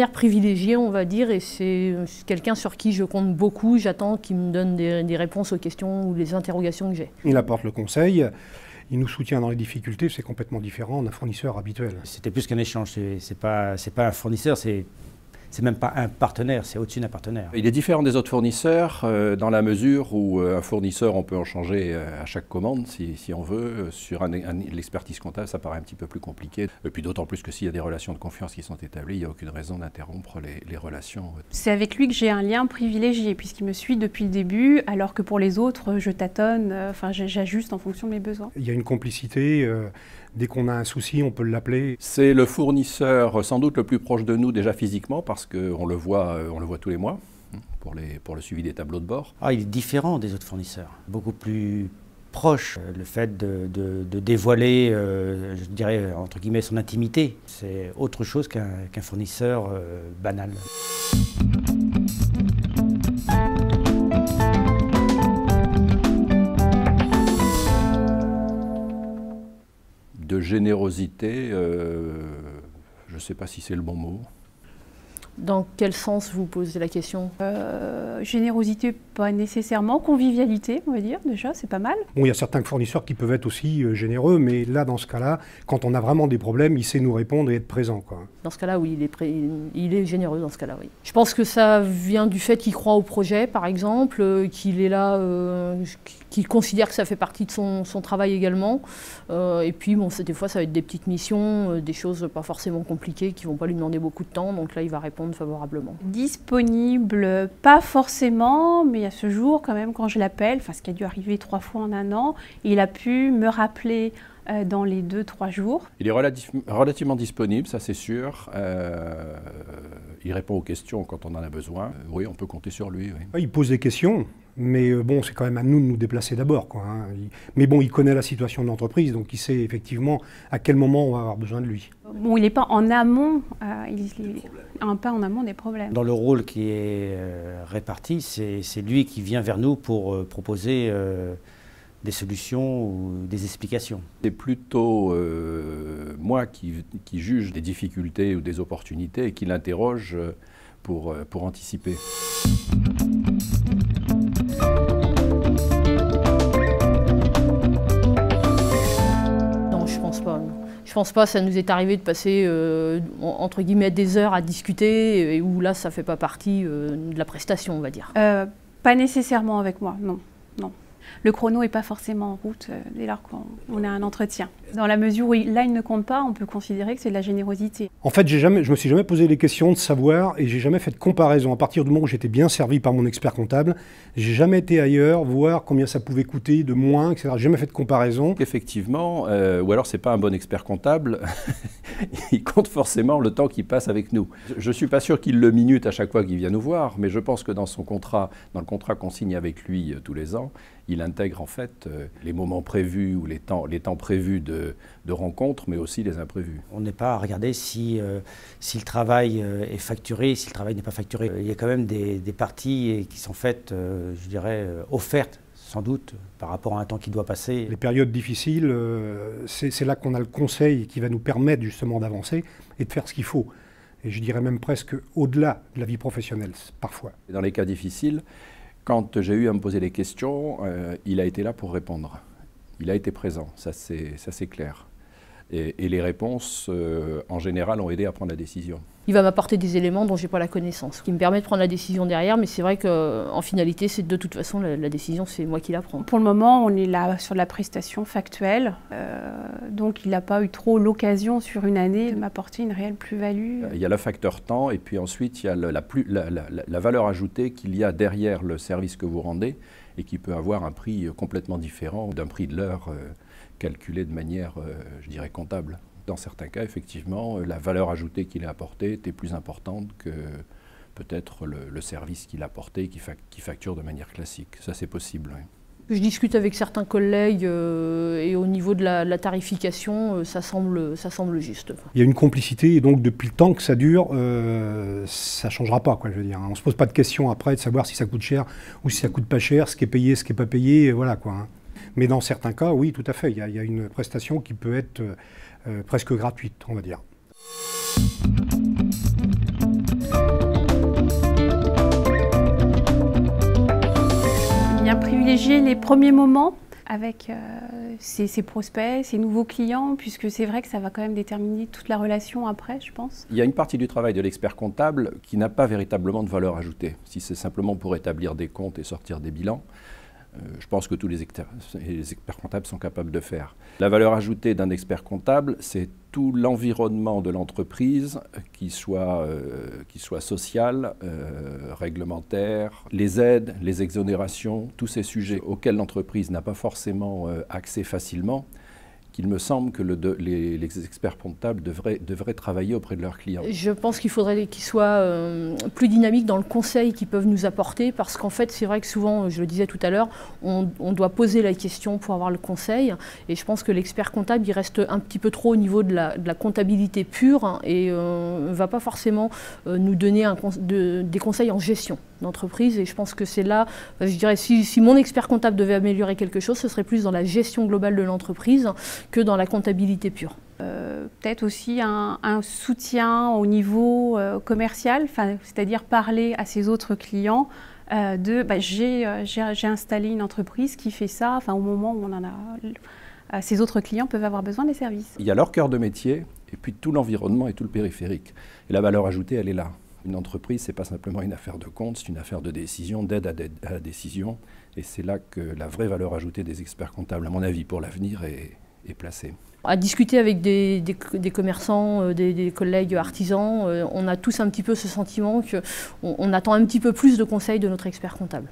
partenaire privilégié, on va dire, et c'est quelqu'un sur qui je compte beaucoup. J'attends qu'il me donne des réponses aux questions ou les interrogations que j'ai. Il apporte le conseil, il nous soutient dans les difficultés, c'est complètement différent d'un fournisseur habituel. C'était plus qu'un échange, c'est pas un fournisseur, c'est même pas un partenaire, c'est au-dessus d'un partenaire. Il est différent des autres fournisseurs dans la mesure où un fournisseur, on peut en changer à chaque commande si on veut. Sur l'expertise comptable, ça paraît un petit peu plus compliqué. Et puis d'autant plus que s'il y a des relations de confiance qui sont établies, il n'y a aucune raison d'interrompre les relations. C'est avec lui que j'ai un lien privilégié puisqu'il me suit depuis le début, alors que pour les autres, je tâtonne, j'ajuste en fonction de mes besoins. Il y a une complicité. Dès qu'on a un souci, on peut l'appeler. C'est le fournisseur sans doute le plus proche de nous déjà physiquement parce qu'on le voit tous les mois pour le suivi des tableaux de bord. Il est différent des autres fournisseurs, beaucoup plus proche. Le fait de dévoiler, je dirais, entre guillemets, son intimité, c'est autre chose qu'un fournisseur banal. De générosité, je ne sais pas si c'est le bon mot. Dans quel sens vous posez la question? Générosité, pas nécessairement. Convivialité, on va dire, déjà, c'est pas mal. Bon, il y a certains fournisseurs qui peuvent être aussi généreux, mais là, dans ce cas-là, quand on a vraiment des problèmes, il sait nous répondre et être présent, quoi. Dans ce cas-là, oui, il est généreux, dans ce cas-là, oui. Je pense que ça vient du fait qu'il croit au projet, par exemple, qu'il est là, qu'il considère que ça fait partie de son travail également. Et puis, bon, des fois, ça va être des petites missions, des choses pas forcément compliquées, qui ne vont pas lui demander beaucoup de temps, donc là, il va répondre favorablement. Disponible, pas forcément, mais à ce jour, quand même, quand je l'appelle, ce qui a dû arriver 3 fois en un an, il a pu me rappeler dans les 2-3 jours. Il est relativement disponible, ça c'est sûr. Il répond aux questions quand on en a besoin. Oui, on peut compter sur lui. Oui. Il pose des questions, mais bon, c'est quand même à nous de nous déplacer d'abord, quoi, hein. Mais bon, il connaît la situation de l'entreprise, donc il sait effectivement à quel moment on va avoir besoin de lui. Bon, il n'est pas en amont, pas en amont des problèmes. Dans le rôle qui est réparti, c'est lui qui vient vers nous pour proposer des solutions ou des explications. C'est plutôt moi qui juge des difficultés ou des opportunités et qui l'interroge pour anticiper. Non, je pense pas. Je pense pas, ça nous est arrivé de passer entre guillemets des heures à discuter et où là ça fait pas partie de la prestation, on va dire. Pas nécessairement avec moi, non. Le chrono n'est pas forcément en route dès lors qu'on a un entretien. Dans la mesure où là, il ne compte pas, on peut considérer que c'est de la générosité. En fait, je me suis jamais posé les questions de savoir et j'ai jamais fait de comparaison. À partir du moment où j'étais bien servi par mon expert comptable, j'ai jamais été ailleurs, voir combien ça pouvait coûter de moins, etc. J'ai jamais fait de comparaison. Effectivement, ou alors c'est pas un bon expert comptable, il compte forcément le temps qu'il passe avec nous. Je suis pas sûr qu'il le minute à chaque fois qu'il vient nous voir, mais je pense que dans le contrat qu'on signe avec lui tous les ans, il intègre en fait les moments prévus ou les temps prévus de rencontres, mais aussi les imprévus. On n'est pas à regarder si le travail est facturé, si le travail n'est pas facturé. Il y a quand même des parties qui sont faites, je dirais, offertes, sans doute, par rapport à un temps qui doit passer. Les périodes difficiles, c'est là qu'on a le conseil qui va nous permettre justement d'avancer et de faire ce qu'il faut. Et je dirais même presque au-delà de la vie professionnelle, parfois. Dans les cas difficiles, quand j'ai eu à me poser des questions, il a été là pour répondre. Il a été présent, ça c'est clair. Et les réponses, en général, ont aidé à prendre la décision. Il va m'apporter des éléments dont je n'ai pas la connaissance, qui me permet de prendre la décision derrière, mais c'est vrai qu'en finalité, c'est de toute façon, la décision, c'est moi qui la prends. Pour le moment, on est là sur la prestation factuelle, donc il n'a pas eu trop l'occasion sur une année de m'apporter une réelle plus-value. Il y a le facteur temps, et puis ensuite, il y a la valeur ajoutée qu'il y a derrière le service que vous rendez, et qui peut avoir un prix complètement différent d'un prix de l'heure calculé de manière, je dirais, comptable. Dans certains cas, effectivement, la valeur ajoutée qu'il a apportée était plus importante que peut-être le service qu'il a apporté qui facture de manière classique. Ça, c'est possible, oui. Je discute avec certains collègues et au niveau de la tarification, ça semble juste. Il y a une complicité et donc depuis le temps que ça dure, ça ne changera pas, quoi, je veux dire. On ne se pose pas de questions après de savoir si ça coûte cher ou si ça coûte pas cher, ce qui est payé, ce qui n'est pas payé, voilà, quoi, hein. Mais dans certains cas, oui, tout à fait, il y a une prestation qui peut être presque gratuite, on va dire. privilégier les premiers moments avec ses prospects, ses nouveaux clients, puisque c'est vrai que ça va quand même déterminer toute la relation après, je pense. Il y a une partie du travail de l'expert comptable qui n'a pas véritablement de valeur ajoutée. Si c'est simplement pour établir des comptes et sortir des bilans, je pense que tous les experts comptables sont capables de faire. La valeur ajoutée d'un expert comptable, c'est tout l'environnement de l'entreprise, qui soit social, réglementaire, les aides, les exonérations, tous ces sujets auxquels l'entreprise n'a pas forcément accès facilement, qu'il me semble que les experts comptables devraient travailler auprès de leurs clients. Je pense qu'il faudrait qu'ils soient plus dynamiques dans le conseil qu'ils peuvent nous apporter, parce qu'en fait, c'est vrai que souvent, je le disais tout à l'heure, on doit poser la question pour avoir le conseil, et je pense que l'expert comptable, il reste un petit peu trop au niveau de la comptabilité pure, hein, et ne va pas forcément nous donner des conseils en gestion d'entreprise, et je pense que c'est là, je dirais, si mon expert comptable devait améliorer quelque chose, ce serait plus dans la gestion globale de l'entreprise que dans la comptabilité pure. Peut-être aussi un soutien au niveau commercial, c'est-à-dire parler à ses autres clients j'ai installé une entreprise qui fait ça, au moment où on en a, ces autres clients peuvent avoir besoin des services. Il y a leur cœur de métier et puis tout l'environnement et tout le périphérique. Et la valeur ajoutée, elle est là. Une entreprise, ce n'est pas simplement une affaire de compte, c'est une affaire de décision, d'aide à la décision. Et c'est là que la vraie valeur ajoutée des experts comptables, à mon avis, pour l'avenir, est placée. À discuter avec des commerçants, des collègues artisans, on a tous un petit peu ce sentiment qu'on attend un petit peu plus de conseils de notre expert comptable.